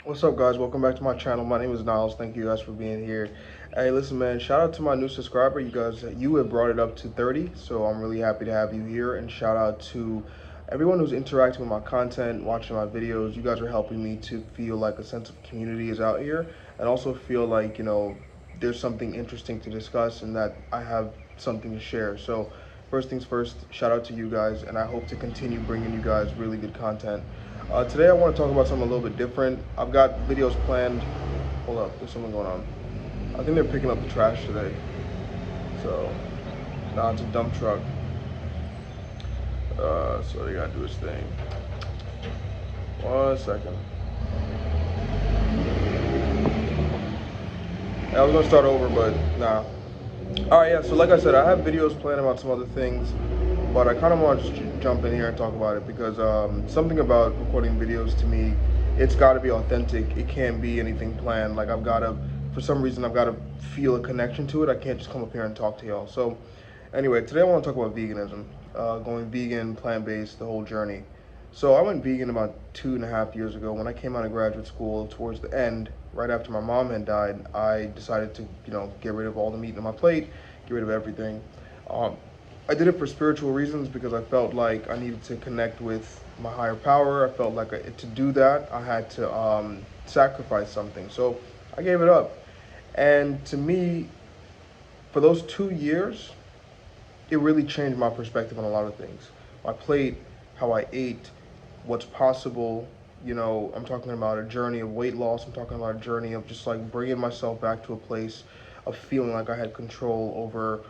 What's up, guys? Welcome back to my channel. My name is Niles. Thank you guys for being here. Hey, listen, man, shout out to my new subscriber. You have brought it up to 30, so I'm really happy to have you here. And shout out to everyone who's interacting with my content, watching my videos. You guys are helping me to feel like a sense of community is out here, and also feel like, there's something interesting to discuss and that I have something to share. So first things first, shout out to you guys, and I hope to continue bringing you guys really good content. Today I want to talk about something a little bit different. I've got videos planned. Hold up, there's something going on. I think they're picking up the trash today. So, now it's a dump truck. So they gotta do his thing. 1 second. I was gonna start over, but nah. Alright, yeah, so like I said, I have videos planned about some other things, but I kind of want to just jump in here and talk about it because something about recording videos to me, it's got to be authentic. It can't be anything planned. Like for some reason, I've got to feel a connection to it. I can't just come up here and talk to y'all. So anyway, today I want to talk about veganism, going vegan, plant-based, the whole journey. So I went vegan about 2.5 years ago. When I came out of graduate school, towards the end, right after my mom had died, I decided to, get rid of all the meat on my plate, get rid of everything. Um, I did it for spiritual reasons because I felt like I needed to connect with my higher power. I felt like to do that, I had to sacrifice something. So I gave it up. And to me, for those 2 years, it really changed my perspective on a lot of things. My plate, how I ate, what's possible. I'm talking about a journey of weight loss. I'm talking about a journey of just like bringing myself back to a place of feeling like I had control over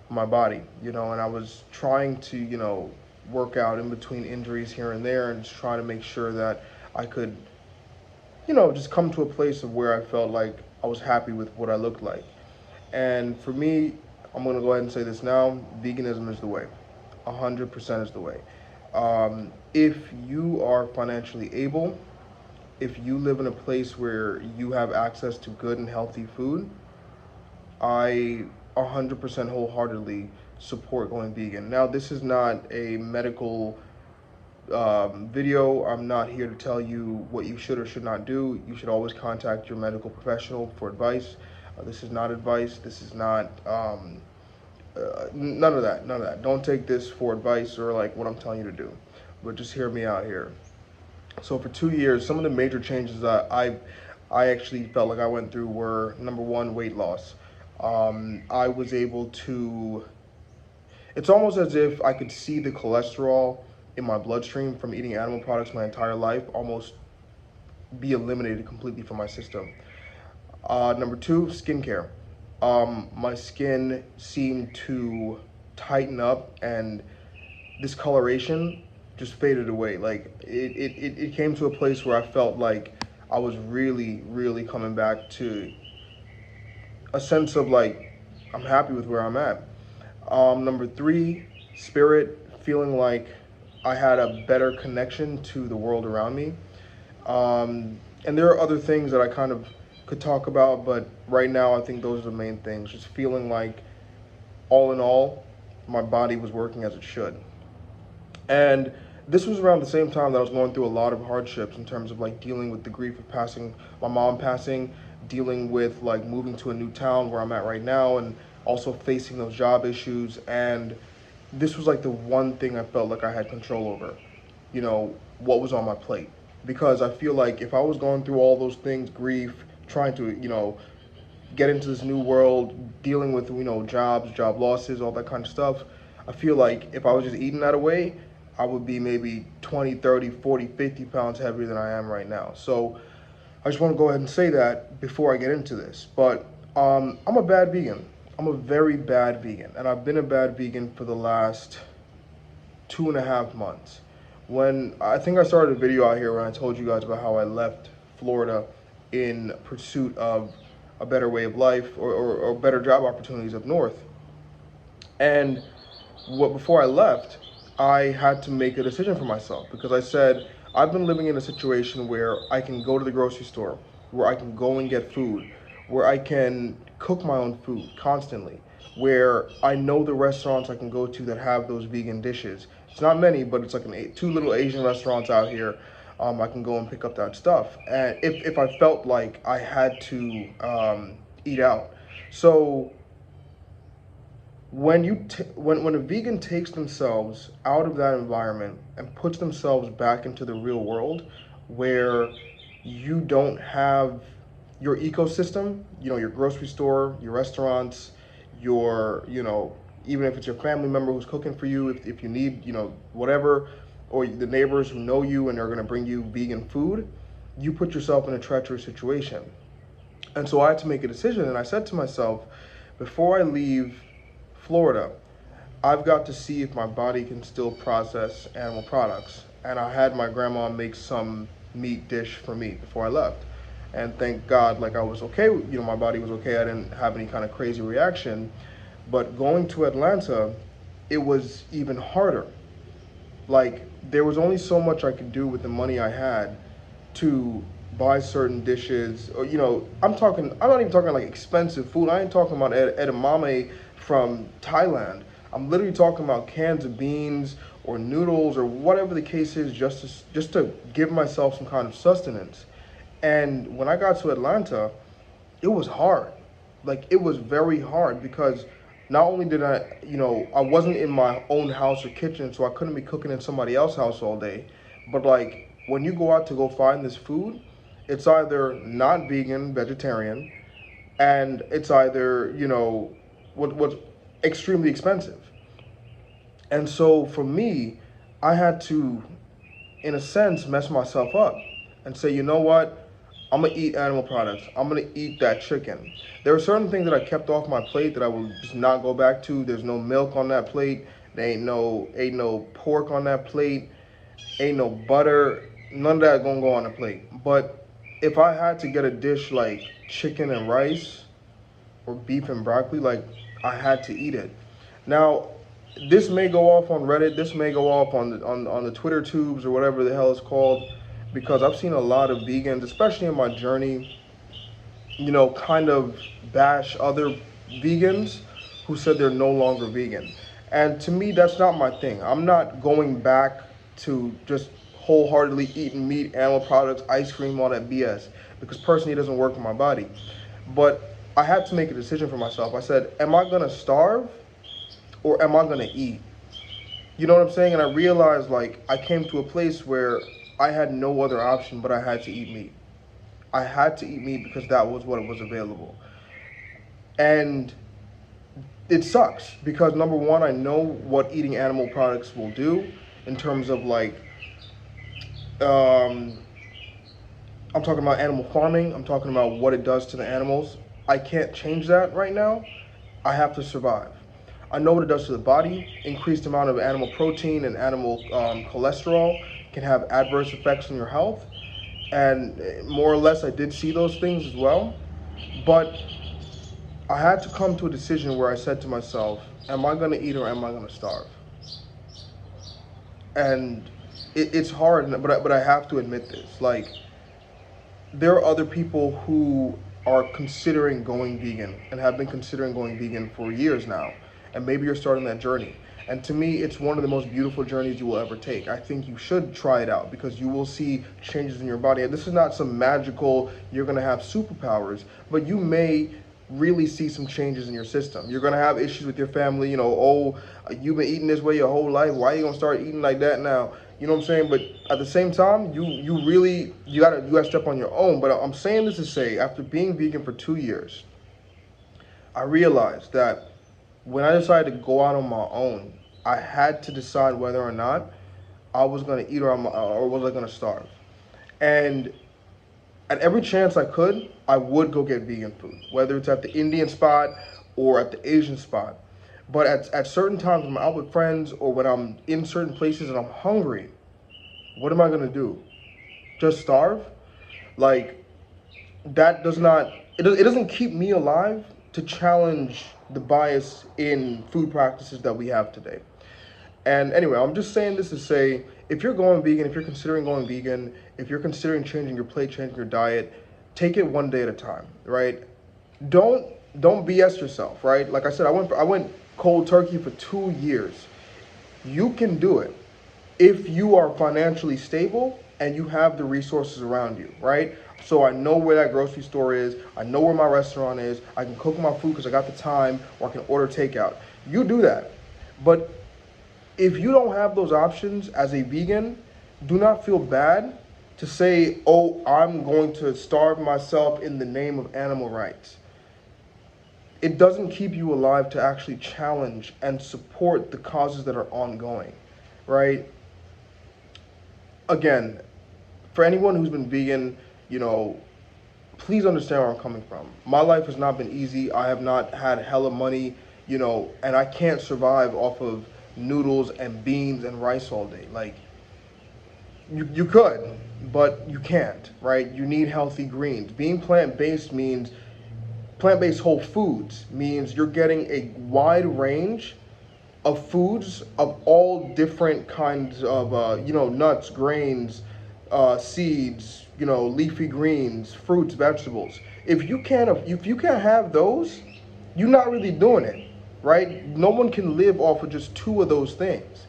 my body, and I was trying to, work out in between injuries here and there and just try to make sure that I could, just come to a place of where I felt like I was happy with what I looked like. And for me, I'm gonna go ahead and say this now, veganism is the way. 100% is the way. If you are financially able, if you live in a place where you have access to good and healthy food, I 100% wholeheartedly support going vegan. Now, this is not a medical video. I'm not here to tell you what you should or should not do. You should always contact your medical professional for advice. This is not advice. This is not none of that. None of that. Don't take this for advice or like what I'm telling you to do. But just hear me out here. So for 2 years, some of the major changes that I actually felt like I went through were, number one, weight loss. I was able to, it's almost as if I could see the cholesterol in my bloodstream from eating animal products my entire life almost be eliminated completely from my system. Number two, skincare. My skin seemed to tighten up and discoloration just faded away. Like it came to a place where I felt like I was really, really coming back to a sense of like I'm happy with where I'm at. Number three, spirit, feeling like I had a better connection to the world around me. And there are other things that I kind of could talk about, but right now I think those are the main things. Just feeling like, all in all, my body was working as it should. And this was around the same time that I was going through a lot of hardships in terms of like dealing with the grief of passing, my mom passing, dealing with like moving to a new town where I'm at right now, and also facing those job issues. And this was like the one thing I felt like I had control over, what was on my plate. Because I feel like if I was going through all those things, grief, trying to, get into this new world, dealing with, jobs, job losses, all that kind of stuff, I feel like if I was just eating that away, I would be maybe 20, 30, 40, 50 pounds heavier than I am right now. So I just want to go ahead and say that before I get into this. But I'm a bad vegan. I'm a very bad vegan. And I've been a bad vegan for the last 2.5 months. When I think I started a video out here when I told you guys about how I left Florida in pursuit of a better way of life or better job opportunities up north. And before I left, I had to make a decision for myself because I said, I've been living in a situation where I can go to the grocery store, where I can go and get food, where I can cook my own food constantly, where I know the restaurants I can go to that have those vegan dishes. It's not many, but it's like two little Asian restaurants out here. I can go and pick up that stuff. And if I felt like I had to eat out. So when a vegan takes themselves out of that environment and puts themselves back into the real world where you don't have your ecosystem, your grocery store, your restaurants, your, even if it's your family member who's cooking for you, if you need, whatever, or the neighbors who know you and are going to bring you vegan food, you put yourself in a treacherous situation. And so I had to make a decision, and I said to myself, before I leave Florida, I've got to see if my body can still process animal products. And I had my grandma make some meat dish for me before I left. And thank God, like I was okay, my body was okay. I didn't have any kind of crazy reaction. But going to Atlanta, it was even harder. Like, there was only so much I could do with the money I had to buy certain dishes. Or, I'm not even talking like expensive food. I ain't talking about edamame from Thailand. I'm literally talking about cans of beans or noodles or whatever the case is, just to give myself some kind of sustenance. And when I got to Atlanta, it was hard. Like, it was very hard because not only did I wasn't in my own house or kitchen, so I couldn't be cooking in somebody else's house all day. But like, when you go out to go find this food, it's either not vegan, vegetarian, and it's either, what's extremely expensive. And so for me, I had to, in a sense, mess myself up and say, you know what? I'm gonna eat animal products. I'm gonna eat that chicken. There are certain things that I kept off my plate that I will just not go back to. There's no milk on that plate. There ain't no pork on that plate. Ain't no butter. None of that gonna go on the plate. But if I had to get a dish like chicken and rice or beef and broccoli, like, I had to eat it. Now, this may go off on Reddit. This may go off on the Twitter tubes or whatever the hell it's called, because I've seen a lot of vegans, especially in my journey, kind of bash other vegans who said they're no longer vegan. And to me, that's not my thing. I'm not going back to just wholeheartedly eating meat, animal products, ice cream, all that BS, because personally it doesn't work for my body. But I had to make a decision for myself. I said, am I gonna starve or am I gonna eat? You know what I'm saying? And I realized, like, I came to a place where I had no other option but I had to eat meat. I had to eat meat because that was what was available. And it sucks because, number one, I know what eating animal products will do in terms of, like, um, I'm talking about animal farming. I'm talking about what it does to the animals. I can't change that right now. I have to survive. I know what it does to the body. Increased amount of animal protein and animal cholesterol can have adverse effects on your health. And more or less, I did see those things as well. But I had to come to a decision where I said to myself, am I going to eat or am I going to starve? And it's hard, but I have to admit this. Like, there are other people who are considering going vegan and have been considering going vegan for years now. And maybe you're starting that journey. And to me, it's one of the most beautiful journeys you will ever take. I think you should try it out because you will see changes in your body. And this is not some magical, you're going to have superpowers, but you may really see some changes in your system. You're going to have issues with your family, you've been eating this way your whole life. Why are you going to start eating like that now? You know what I'm saying? But at the same time, you gotta step on your own. But I'm saying this to say, after being vegan for 2 years, I realized that when I decided to go out on my own, I had to decide whether or not I was gonna eat or was I gonna starve. And at every chance I could, I would go get vegan food, whether it's at the Indian spot or at the Asian spot. But at certain times when I'm out with friends or when I'm in certain places and I'm hungry, what am I gonna do? Just starve? Like, that does not, it doesn't keep me alive to challenge the bias in food practices that we have today. And anyway, I'm just saying this to say, if you're going vegan, if you're considering going vegan, if you're considering changing your plate, changing your diet, take it one day at a time, right? Don't BS yourself, right? Like I said, I went cold turkey for 2 years. You can do it if you are financially stable and you have the resources around you, right? So I know where that grocery store is. I know where my restaurant is. I can cook my food because I got the time, or I can order takeout. You do that. But if you don't have those options as a vegan, do not feel bad to say, oh, I'm going to starve myself in the name of animal rights. It doesn't keep you alive to actually challenge and support the causes that are ongoing, right? Again, for anyone who's been vegan, please understand where I'm coming from. My life has not been easy. I have not had hella money, and I can't survive off of noodles and beans and rice all day. Like, you could, but you can't, right? You need healthy greens. Being plant-based means plant-based whole foods means you're getting a wide range of foods of all different kinds of, nuts, grains, seeds, leafy greens, fruits, vegetables. If you can't have those, you're not really doing it, right? No one can live off of just two of those things.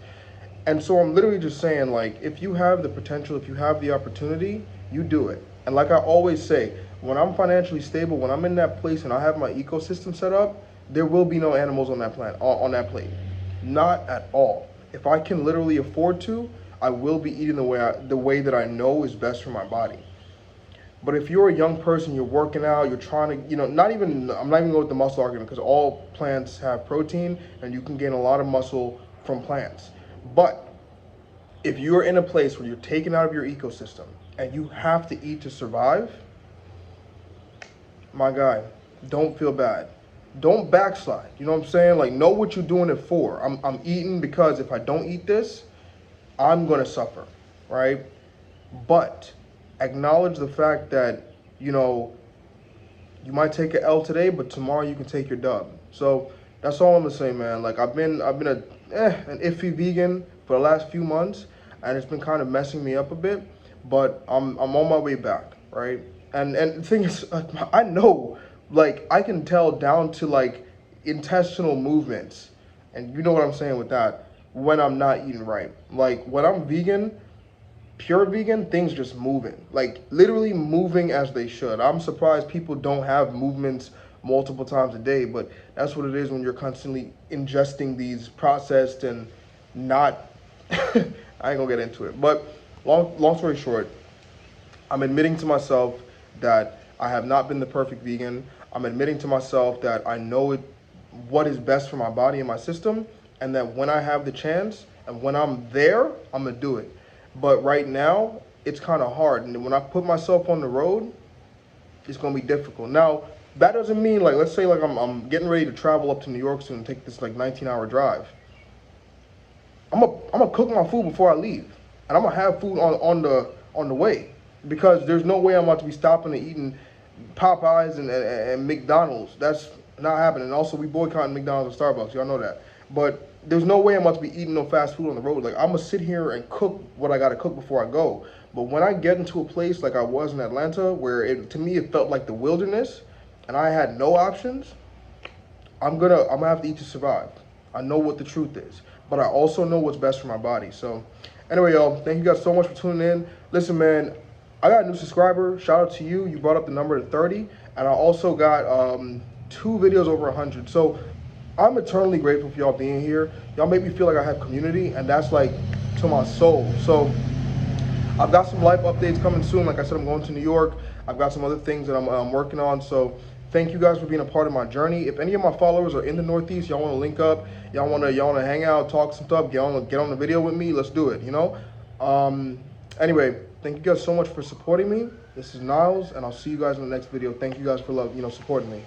And so I'm literally just saying, like, if you have the potential, if you have the opportunity, you do it. And like I always say, when I'm financially stable, when I'm in that place and I have my ecosystem set up, there will be no animals on that planet, on that plate. Not at all. If I can literally afford to, I will be eating the way that I know is best for my body. But if you're a young person, you're working out, you're trying to, I'm not even going with the muscle argument, because all plants have protein and you can gain a lot of muscle from plants. But if you're in a place where you're taken out of your ecosystem and you have to eat to survive, my guy, don't feel bad. Don't backslide. You know what I'm saying? Like, know what you're doing it for. I'm eating because if I don't eat this, I'm gonna suffer, right? But acknowledge the fact that, you might take an L today, but tomorrow you can take your dub. So that's all I'm gonna say, man. Like, I've been an iffy vegan for the last few months, and it's been kind of messing me up a bit, but I'm on my way back, right? And the thing is, I know, like, I can tell down to, like, intestinal movements, and you know what I'm saying with that, when I'm not eating right. Like, when I'm vegan, pure vegan, things just moving. Like, literally moving as they should. I'm surprised people don't have movements multiple times a day, but that's what it is when you're constantly ingesting these processed and not, I ain't gonna get into it. But long story short, I'm admitting to myself that I have not been the perfect vegan. I'm admitting to myself that I know what is best for my body and my system, and that when I have the chance and when I'm there, I'm gonna do it. But right now, it's kind of hard. And when I put myself on the road, it's gonna be difficult. Now, that doesn't mean, like, let's say, like, I'm getting ready to travel up to New York soon and take this, like, 19-hour drive. I'm gonna cook my food before I leave, and I'm gonna have food on the way, because there's no way I'm about to be stopping and eating Popeyes and McDonald's. That's not happening. And also, we boycotting McDonald's and Starbucks. Y'all know that. But there's no way I'm about to be eating no fast food on the road. Like, I'm gonna sit here and cook what I gotta cook before I go. But when I get into a place like I was in Atlanta, where to me it felt like the wilderness, and I had no options, I'm gonna have to eat to survive. I know what the truth is, but I also know what's best for my body. So anyway, y'all, thank you guys so much for tuning in. Listen, man, I got a new subscriber. Shout out to you. You brought up the number to 30, and I also got 2 videos over 100. So I'm eternally grateful for y'all being here. Y'all make me feel like I have community, and that's, like, to my soul. So I've got some life updates coming soon. Like I said, I'm going to New York. I've got some other things that I'm working on. So thank you guys for being a part of my journey. If any of my followers are in the Northeast, y'all want to link up, y'all want to hang out, talk some stuff, get on the video with me, let's do it, Anyway, thank you guys so much for supporting me. This is Niles, and I'll see you guys in the next video. Thank you guys for supporting me.